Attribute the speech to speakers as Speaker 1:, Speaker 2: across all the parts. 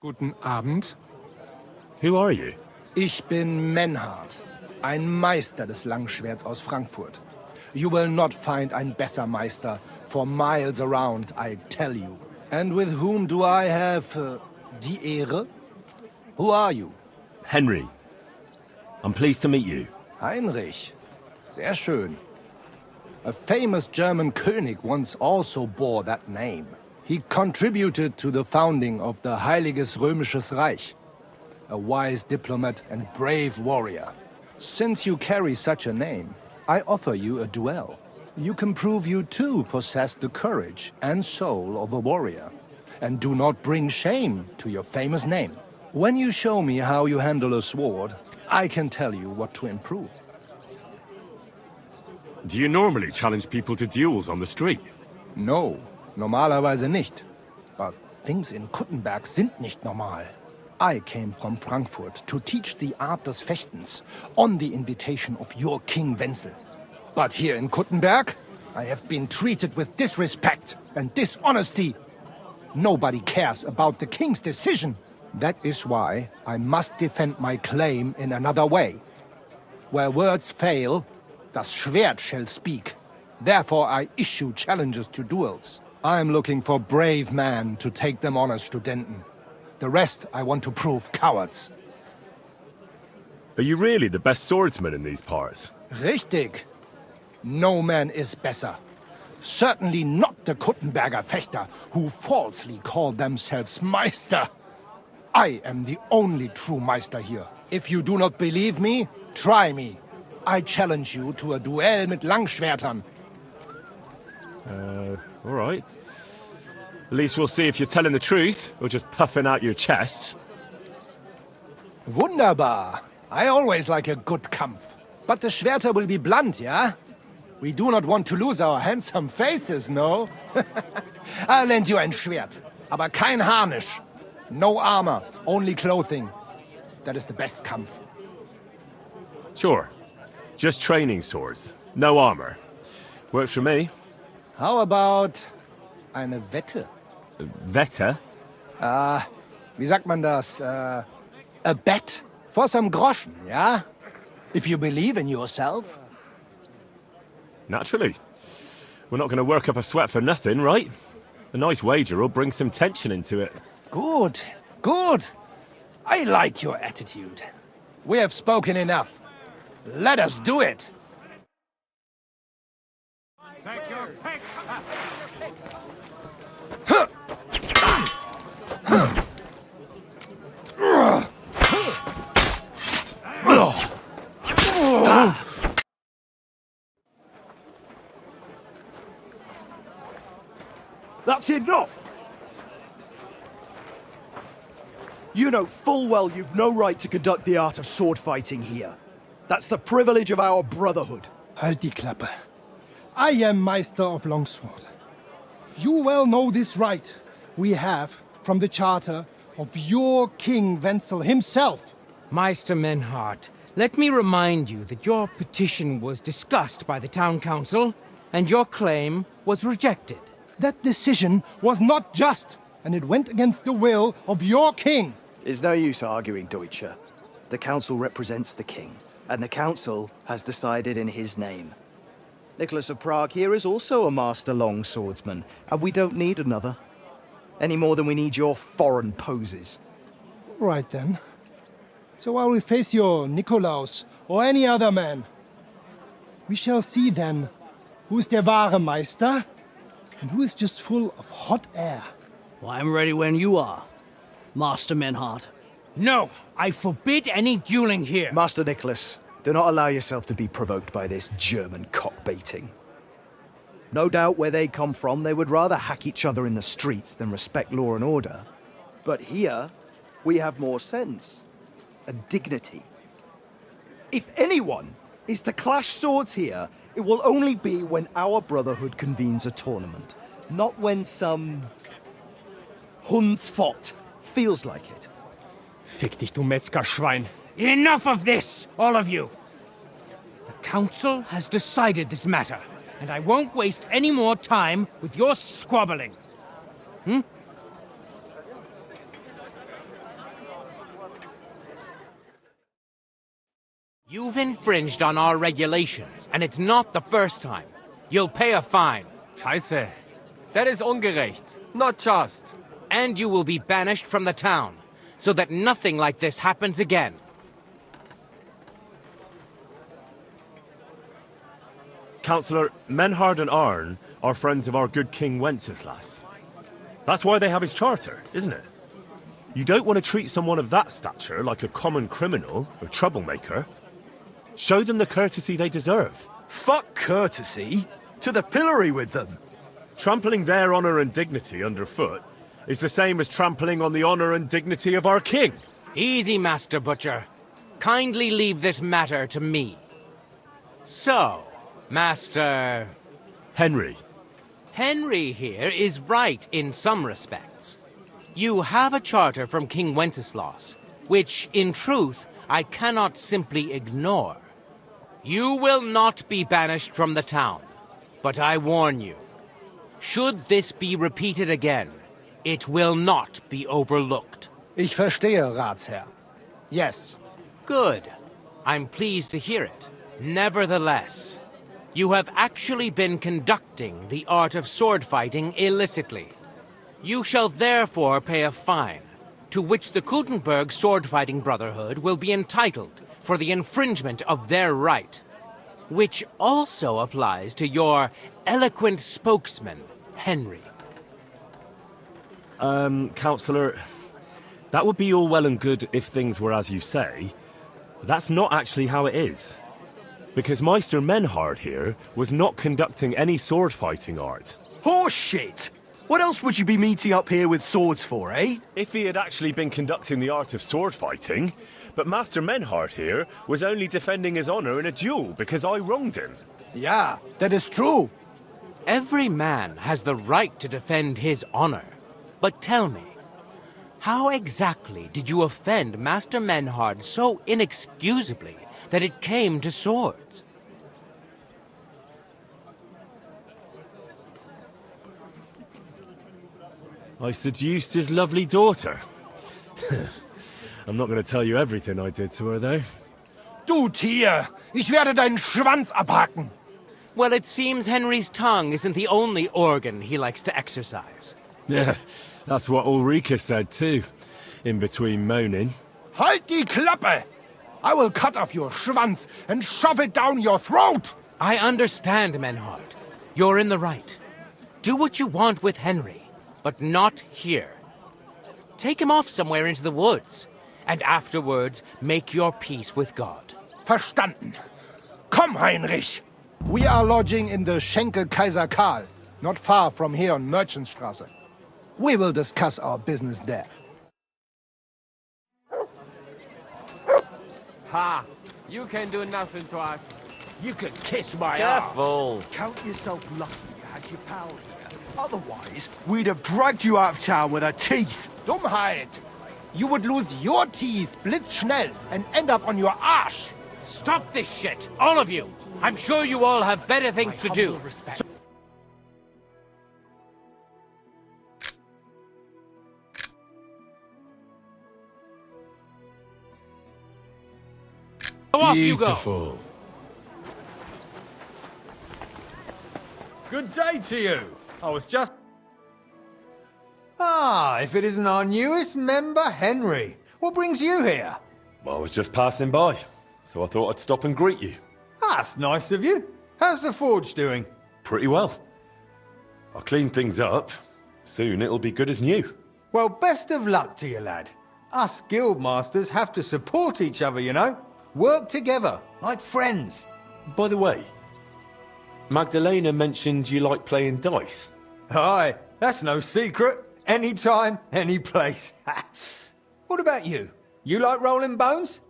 Speaker 1: Guten Abend.
Speaker 2: Who are you?
Speaker 3: Ich bin Menhard, ein Meister des Langschwerts aus Frankfurt. You will not find ein besser Meister for miles around, I tell you. And with whom do I have die Ehre? Who are you?
Speaker 2: Henry. I'm pleased to meet you.
Speaker 3: Heinrich. Sehr schön. A famous German König once also bore that name. He contributed to the founding of the Heiliges Römisches Reich. A wise diplomat and brave warrior. Since you carry such a name, I offer you a duel. You can prove you too possess the courage and soul of a warrior. And do not bring shame to your famous name. When you show me how you handle a sword, I can tell you what to improve.
Speaker 2: Do you normally challenge people to duels on the street?
Speaker 3: No, normalerweise nicht. But things in Kuttenberg sind nicht normal. I came from Frankfurt to teach the art des Fechtens on the invitation of your King Wenzel. But here in Kuttenberg, I have been treated with disrespect and dishonesty. Nobody cares about the king's decision. That is why I must defend my claim in another way. Where words fail, das Schwert shall speak. Therefore I issue challenges to duels. I am looking for brave men to take them on as Studenten. The rest I want to prove cowards.
Speaker 2: Are you really the best swordsman in these parts?
Speaker 3: Richtig. No man is better. Certainly not the Kuttenberger Fechter, who falsely call themselves Meister. I am the only true Meister here. If you do not believe me, try me. I challenge you to a duel mit Langschwertern.
Speaker 2: All right. At least we'll see if you're telling the truth, or just puffing out your chest.
Speaker 3: Wunderbar. I always like a good Kampf. But the Schwerter will be blunt, yeah? We do not want to lose our handsome faces, no? I'll lend you ein Schwert, aber kein Harnisch. No armor, only clothing. That is the best Kampf.
Speaker 2: Sure. Just training swords. No armor. Works for me.
Speaker 3: How about eine Wette?
Speaker 2: Wette?
Speaker 3: Wie sagt man das? A bet? For some groschen, yeah? If you believe in yourself.
Speaker 2: Naturally. We're not going to work up a sweat for nothing, right? A nice wager will bring some tension into it.
Speaker 3: Good, good. I like your attitude. We have spoken enough. Let us do it.
Speaker 1: Take your pick.
Speaker 4: That's enough! You know full well you've no right to conduct the art of sword fighting here. That's the privilege of our brotherhood.
Speaker 5: Halt die Klappe. I am Meister of Longsword. You well know this right we have from the charter of your King Wenzel himself.
Speaker 6: Meister Menhard, let me remind you that your petition was discussed by the town council, and your claim was rejected.
Speaker 5: That decision was not just, and it went against the will of your king.
Speaker 4: It's no use arguing, Deutscher. The council represents the king, and the council has decided in his name. Nicholas of Prague here is also a master longswordsman, and we don't need another. Any more than we need your foreign poses.
Speaker 5: All right then. So I will face your Nikolaus or any other man. We shall see then who is der wahre Meister and who is just full of hot air.
Speaker 7: Well, I'm ready when you are, Master Menhard.
Speaker 6: No, I forbid any dueling here.
Speaker 4: Master Nicholas, do not allow yourself to be provoked by this German cock-baiting. No doubt where they come from, they would rather hack each other in the streets than respect law and order. But here, we have more sense and dignity. If anyone is to clash swords here, it will only be when our brotherhood convenes a tournament, not when some Hundsfott feels like it.
Speaker 6: Fick dich, du Metzgerschwein. Enough of this, all of you! The council has decided this matter, and I won't waste any more time with your squabbling. You've infringed on our regulations, and it's not the first time. You'll pay a fine.
Speaker 1: Scheiße. That is ungerecht. Not just.
Speaker 6: And you will be banished from the town, so that nothing like this happens again.
Speaker 2: Councillor, Menhard and Arn are friends of our good King Wenceslas. That's why they have his charter, isn't it? You don't want to treat someone of that stature like a common criminal or troublemaker. Show them the courtesy they deserve.
Speaker 4: Fuck courtesy. To the pillory with them.
Speaker 2: Trampling their honor and dignity underfoot is the same as trampling on the honor and dignity of our king.
Speaker 6: Easy, Master Butcher. Kindly leave this matter to me. So, Master...
Speaker 2: Henry.
Speaker 6: Henry here is right in some respects. You have a charter from King Wenceslas, which, in truth, I cannot simply ignore. You will not be banished from the town, but I warn you, should this be repeated again, it will not be overlooked.
Speaker 3: Ich verstehe, Ratsherr. Yes.
Speaker 6: Good. I'm pleased to hear it. Nevertheless, you have actually been conducting the art of sword fighting illicitly. You shall therefore pay a fine, to which the Kutenberg Sword-Fighting Brotherhood will be entitled for the infringement of their right, which also applies to your eloquent spokesman, Henry.
Speaker 2: Councillor, that would be all well and good if things were as you say. That's not actually how it is. Because Meister Menhard here was not conducting any sword-fighting art.
Speaker 4: Horseshit! What else would you be meeting up here with swords for, eh?
Speaker 2: If he had actually been conducting the art of sword fighting, but Master Menhard here was only defending his honor in a duel because I wronged him.
Speaker 3: Ja, that is true.
Speaker 6: Every man has the right to defend his honor. But tell me, how exactly did you offend Master Menhard so inexcusably that it came to swords?
Speaker 2: I seduced his lovely daughter. I'm not going to tell you everything I did to her, though.
Speaker 3: Du Tier! Ich werde deinen Schwanz abhacken!
Speaker 6: Well, it seems Henry's tongue isn't the only organ he likes to exercise.
Speaker 2: Yeah, that's what Ulrika said, too, in between moaning.
Speaker 3: Halt die Klappe! I will cut off your Schwanz and shove it down your throat!
Speaker 6: I understand, Menhard. You're in the right. Do what you want with Henry, but not here. Take him off somewhere into the woods, and afterwards make your peace with God.
Speaker 3: Verstanden. Komm, Heinrich! We are lodging in the Schenkel Kaiser Karl, not far from here on Merchantstraße. We will discuss our business there.
Speaker 1: Ha! You can do nothing to us.
Speaker 3: You could kiss my
Speaker 2: Careful!
Speaker 4: Count yourself lucky you had your pal here. Otherwise, we'd have dragged you out of town with our teeth.
Speaker 3: Dummheit! You would lose your teeth blitzschnell and end up on your arse.
Speaker 6: Stop this shit, all of you! I'm sure you all have better things to do. Go off you go!
Speaker 1: Beautiful. Good day to you. I was just...
Speaker 8: Ah, if it isn't our newest member, Henry. What brings you here?
Speaker 2: Well, I was just passing by, so I thought I'd stop and greet you.
Speaker 8: That's nice of you. How's the forge doing?
Speaker 2: Pretty well. I cleaned things up. Soon it'll be good as new.
Speaker 8: Well, best of luck to you, lad. Us guildmasters have to support each other, you know? Work together, like friends.
Speaker 2: By the way, Magdalena mentioned you like playing dice.
Speaker 8: Aye, that's no secret. Anytime, any place. What about you? You like rolling bones?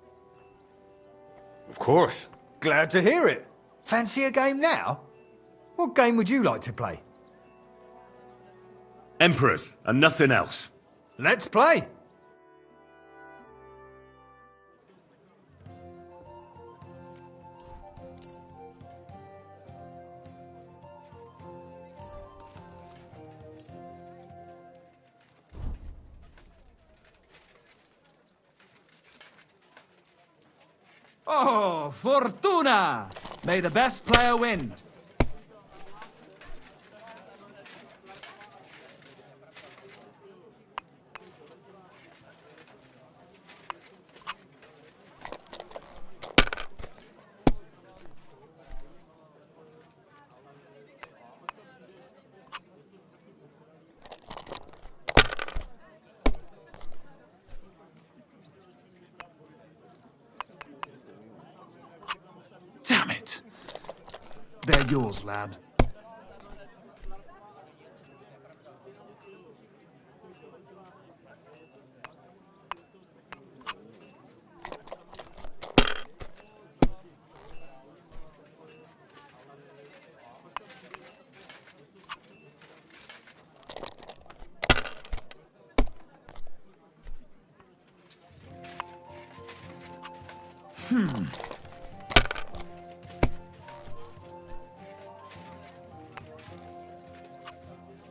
Speaker 2: Of course.
Speaker 8: Glad to hear it. Fancy a game now? What game would you like to play?
Speaker 2: Emperors, and nothing else.
Speaker 8: Let's play.
Speaker 9: Oh, Fortuna! May the best player win. Damn it! They're yours, lad.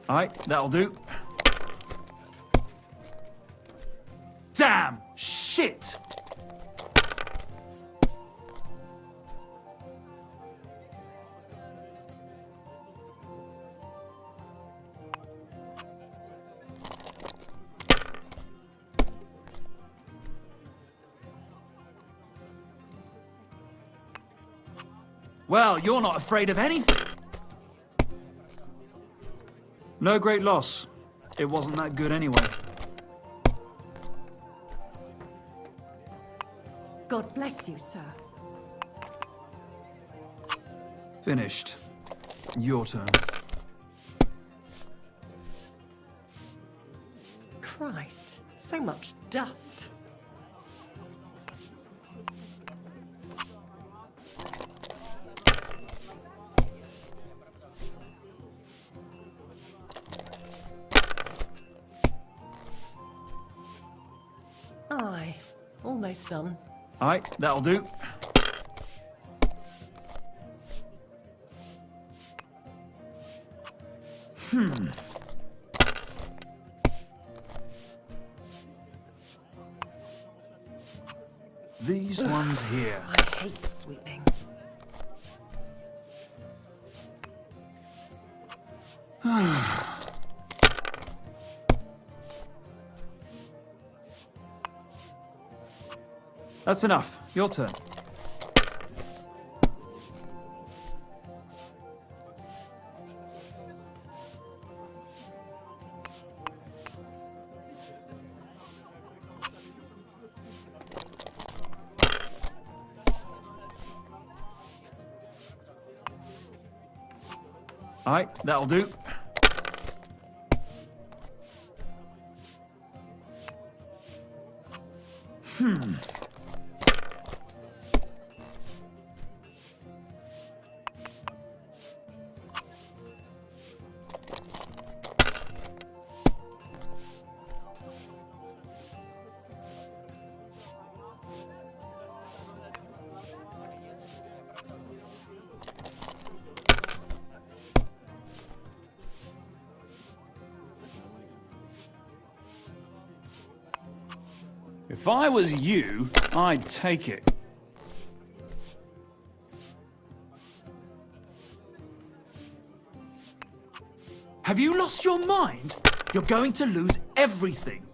Speaker 9: Alright, that'll do. Damn! Shit! Well, you're not afraid of anything. No great loss. It wasn't that good anyway.
Speaker 10: God bless you, sir.
Speaker 9: Finished. Your turn.
Speaker 10: Christ, so much dust. Aye, almost done.
Speaker 9: Alright, that'll do. These ones here.
Speaker 10: I hate sweeping.
Speaker 9: That's enough. Your turn. Alright, that'll do. If I was you, I'd take it. Have you lost your mind? You're going to lose everything.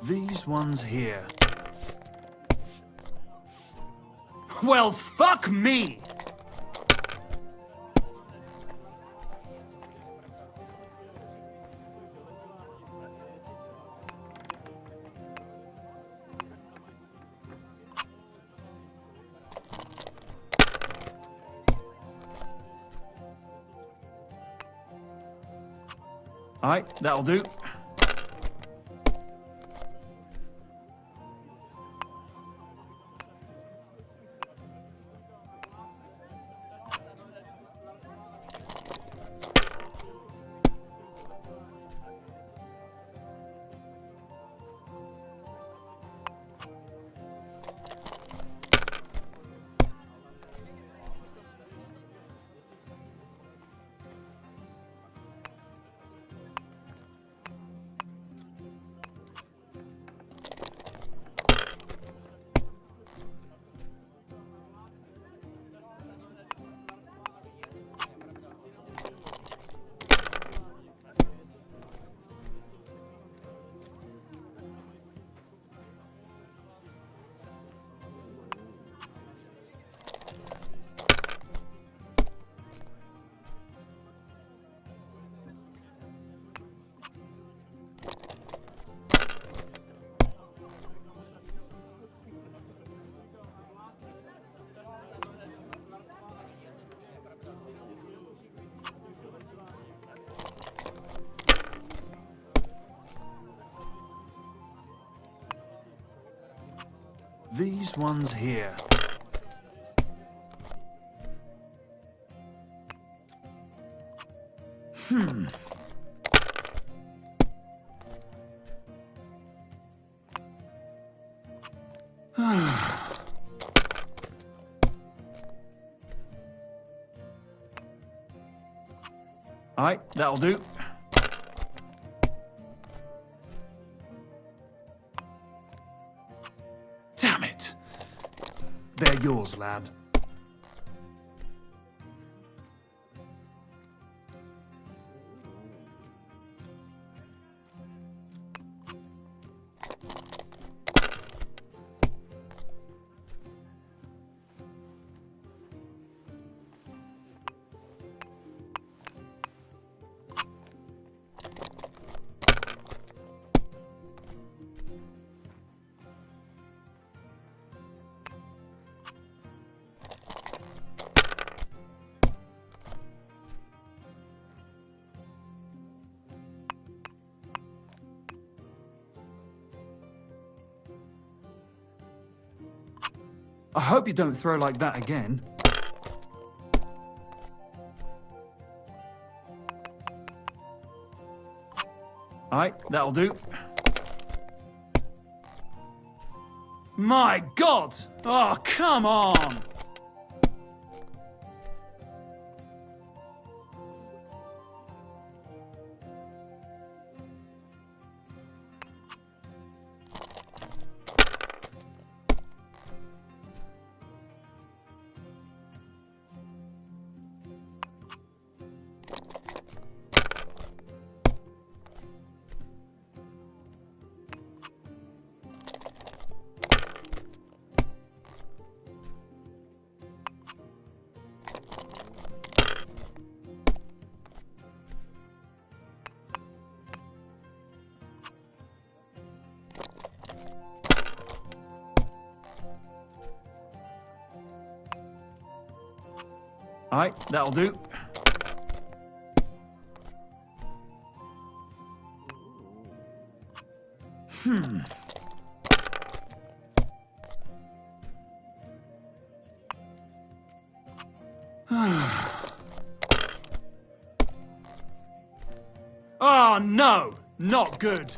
Speaker 9: These ones here. Well, fuck me! Alright, that'll do. These ones here. Alright, that'll do. Damn it! They're yours, lad. I hope you don't throw like that again. Alright, that'll do. My God! Oh, come on! Alright, that'll do. Oh no! Not good!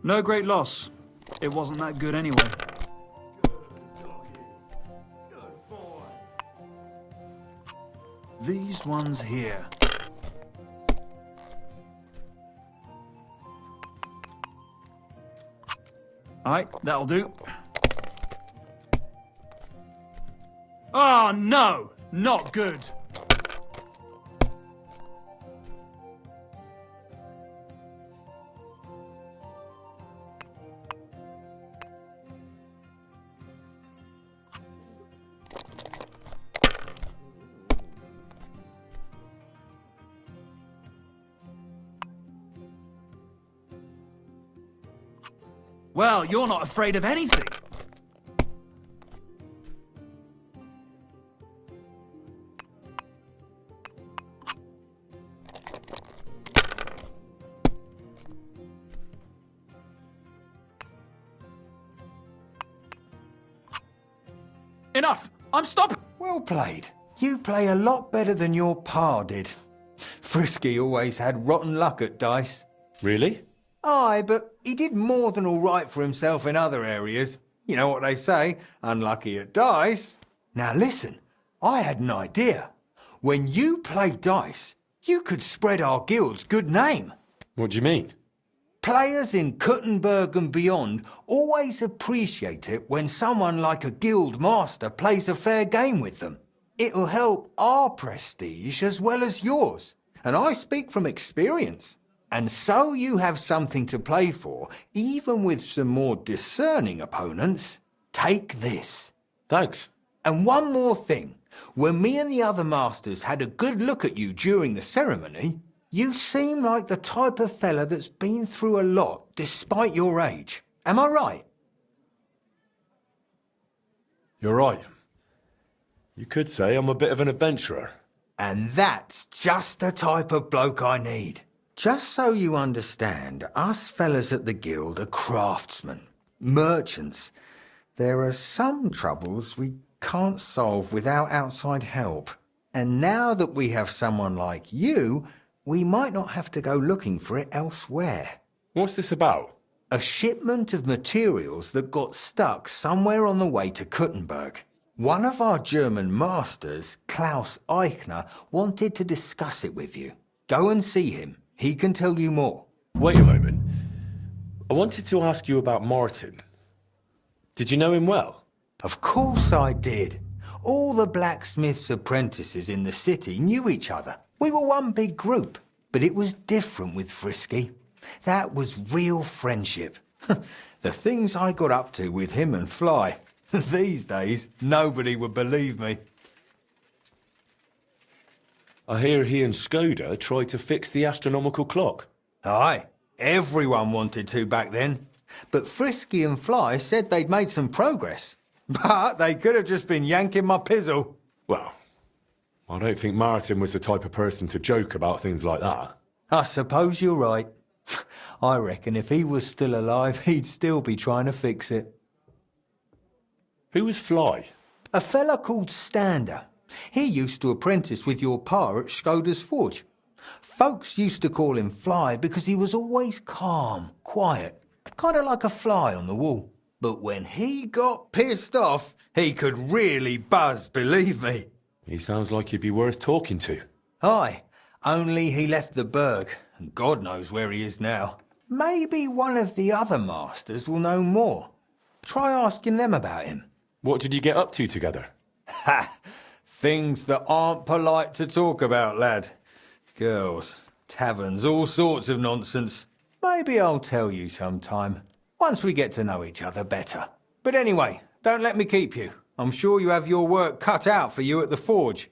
Speaker 9: No great loss. It wasn't that good anyway. These ones here. Alright, that'll do. Oh no! Not good! Well, you're not afraid of anything. Enough! I'm stopping!
Speaker 8: Well played. You play a lot better than your pa did. Frisky always had rotten luck at dice.
Speaker 2: Really?
Speaker 8: Aye, but he did more than all right for himself in other areas. You know what they say, unlucky at dice. Now listen, I had an idea. When you play dice, you could spread our guild's good name.
Speaker 2: What do you mean?
Speaker 8: Players in Kuttenberg and beyond always appreciate it when someone like a guild master plays a fair game with them. It'll help our prestige as well as yours, and I speak from experience. And so you have something to play for, even with some more discerning opponents. Take this.
Speaker 2: Thanks.
Speaker 8: And one more thing. When me and the other masters had a good look at you during the ceremony, you seem like the type of fella that's been through a lot despite your age. Am I right?
Speaker 2: You're right. You could say I'm a bit of an adventurer.
Speaker 8: And that's just the type of bloke I need. Just so you understand, us fellas at the Guild are craftsmen, merchants. There are some troubles we can't solve without outside help. And now that we have someone like you, we might not have to go looking for it elsewhere.
Speaker 2: What's this about?
Speaker 8: A shipment of materials that got stuck somewhere on the way to Kuttenberg. One of our German masters, Klaus Eichner, wanted to discuss it with you. Go and see him. He can tell you more.
Speaker 2: Wait a moment. I wanted to ask you about Martin. Did you know him well?
Speaker 8: Of course I did. All the blacksmith's apprentices in the city knew each other. We were one big group, but it was different with Frisky. That was real friendship. The things I got up to with him and Fly. These days, nobody would believe me.
Speaker 2: I hear he and Skoda tried to fix the astronomical clock.
Speaker 8: Aye, everyone wanted to back then. But Frisky and Fly said they'd made some progress. But they could have just been yanking my pizzle.
Speaker 2: Well, I don't think Martin was the type of person to joke about things like that.
Speaker 8: I suppose you're right. I reckon if he was still alive, he'd still be trying to fix it.
Speaker 2: Who was Fly?
Speaker 8: A fella called Stander. He used to apprentice with your pa at Skoda's forge. Folks used to call him Fly because he was always calm, quiet, kind of like a fly on the wall. But when he got pissed off, he could really buzz, believe me.
Speaker 2: He sounds like he'd be worth talking to.
Speaker 8: Aye, only he left the burg, and God knows where he is now. Maybe one of the other masters will know more. Try asking them about him.
Speaker 2: What did you get up to together?
Speaker 8: Ha! Things that aren't polite to talk about, lad. Girls, taverns, all sorts of nonsense. Maybe I'll tell you sometime, once we get to know each other better. But anyway, don't let me keep you. I'm sure you have your work cut out for you at the forge.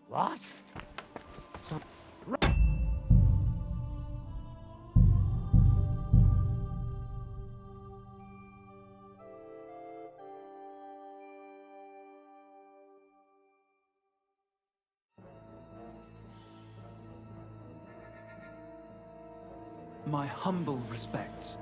Speaker 9: What? My humble respects.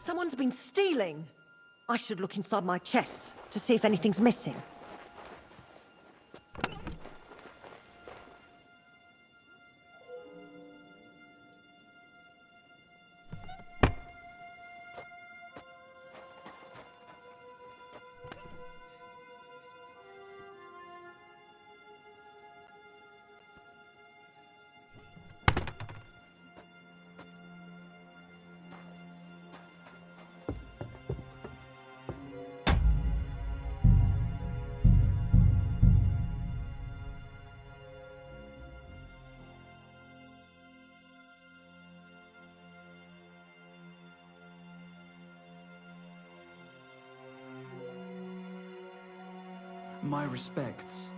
Speaker 10: Someone's been stealing. I should look inside my chests to see if anything's missing.
Speaker 9: My respects.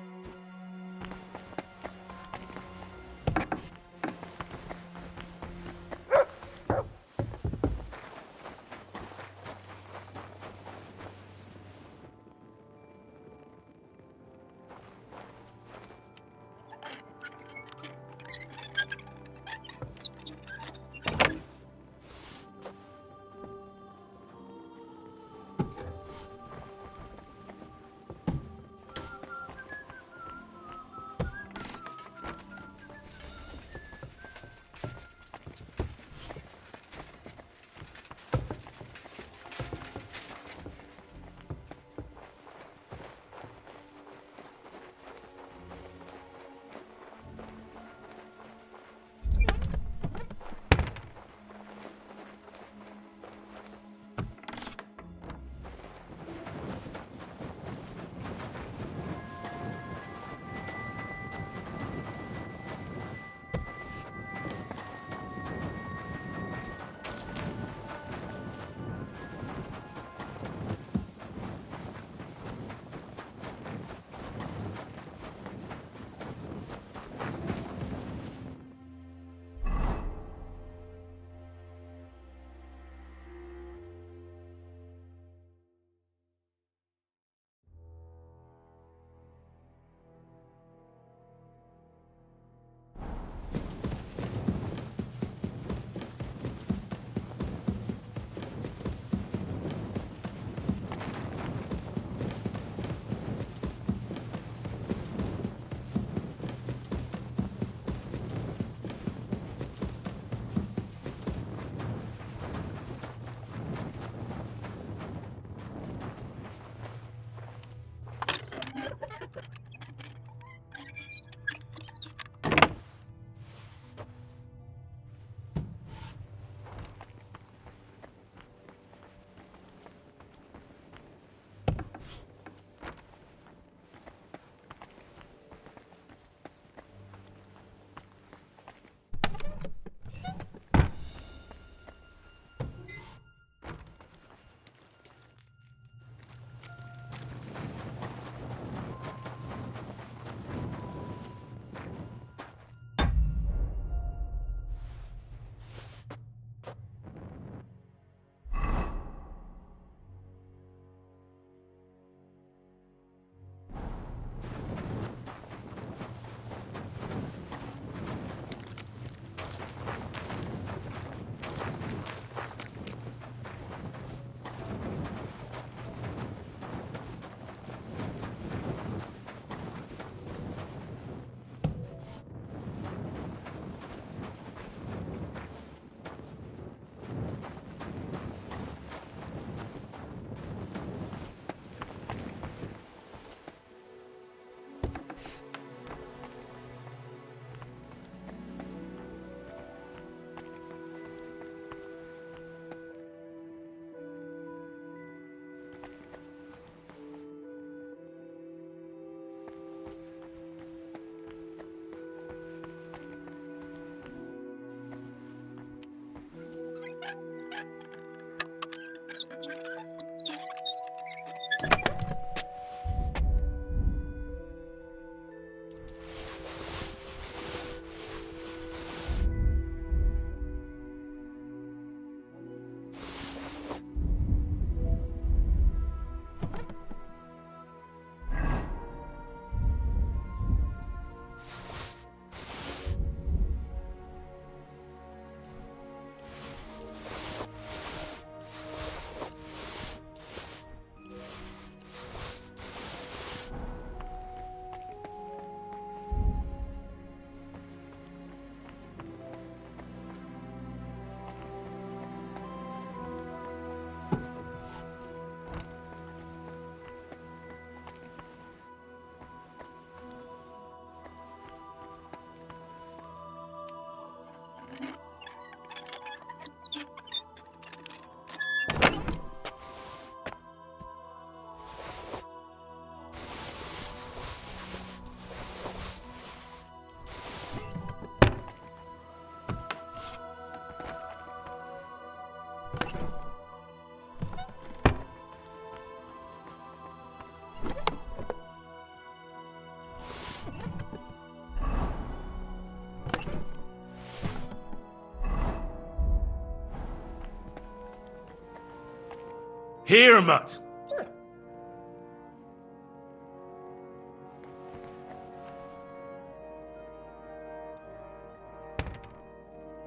Speaker 2: Here, Mutt!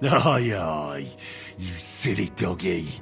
Speaker 11: Aye, aye, you silly doggy.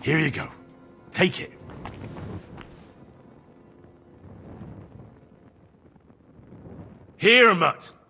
Speaker 11: Here you go. Take it.
Speaker 2: Here, Mutt!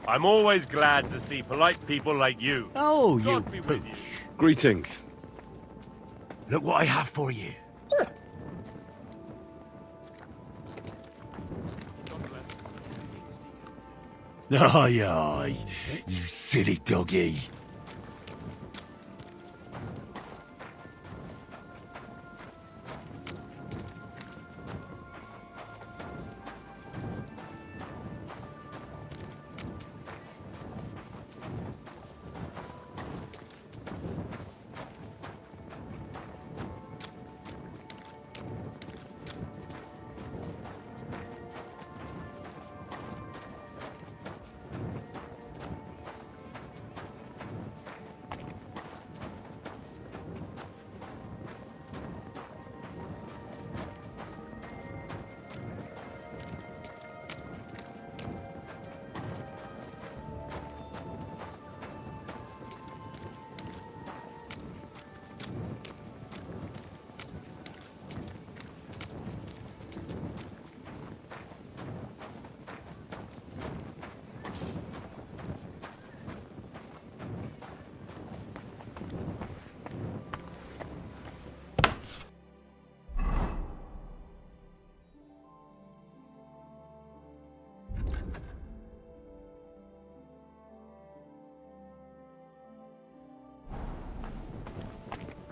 Speaker 11: I'm always glad to see polite people like you.
Speaker 12: Oh, you
Speaker 11: God be with
Speaker 12: pooch.
Speaker 11: you.
Speaker 2: Greetings.
Speaker 11: Look what I have for you.
Speaker 12: Aye, aye, you silly doggy.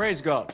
Speaker 1: Praise God.